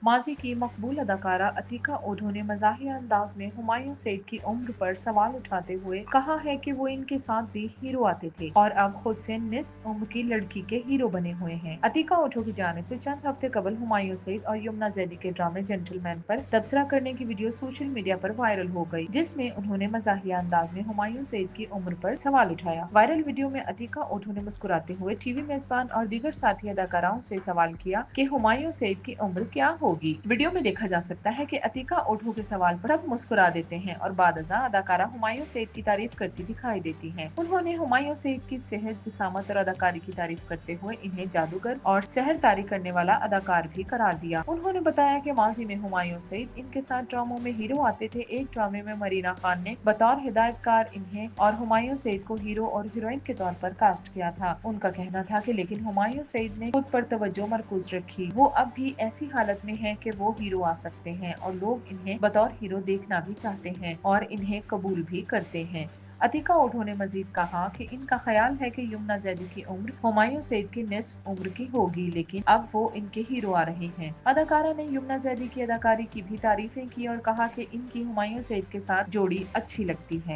माजी की मकबूल अदाकारा अतीका ओढो ने मज़ाहिया अंदाज में हुमायूं सईद की उम्र पर सवाल उठाते हुए कहा है कि वो इनके साथ भी हीरो आते थे और अब खुद से निस्फ उम्र की लड़की के हीरो बने हुए हैं। अतीका ओढो की जानिब से चंद हफ्ते कबल हुमायूं सईद और यमुना जैदी के ड्रामे जेंटलमैन पर तबसरा करने की वीडियो सोशल मीडिया पर वायरल हो गई, जिसमें उन्होंने मज़ाहिया अंदाज में हुमायूं सईद की उम्र पर सवाल उठाया। वायरल वीडियो में अतीका ओढो ने मुस्कुराते हुए टीवी मेजबान और दीगर साथी अदाकाराओं से सवाल किया कि हुमायूं सईद की उम्र क्या होगी। वीडियो में देखा जा सकता है कि अतीका ओढो के सवाल पर सब मुस्कुरा देते हैं और बादजा अदाकारा हुमायूं सईद की तारीफ करती दिखाई देती हैं। उन्होंने हुमायूं सईद की सेहत, जिसामत और अदाकारी की तारीफ करते हुए इन्हें जादूगर और सहर तारी करने वाला अदाकार भी करार दिया। उन्होंने बताया कि माजी में हुमायूं सईद इनके साथ ड्रामों में हीरो आते थे। एक ड्रामे में मरीना खान ने बतौर हिदायतकार इन्हें और हुमायूं सईद को हीरो और हीरोइन के तौर पर कास्ट किया था। उनका कहना था कि लेकिन हुमायूं सईद ने खुद पर तवज्जो मरकूज रखी। वो अब भी ऐसी हालत में हैं कि वो हीरो आ सकते हैं और लोग इन्हें बतौर हीरो देखना भी चाहते हैं और इन्हें कबूल भी करते हैं। अतीका ओढो ने मजीद कहा कि इनका ख्याल है कि यमुना जैदी की उम्र हुमायूं सईद की निस्फ उम्र की होगी, लेकिन अब वो इनके हीरो आ रहे हैं। अदाकारा ने यमुना जैदी की अदाकारी की भी तारीफें की और कहा कि इनकी हुमायूं सईद के साथ जोड़ी अच्छी लगती है।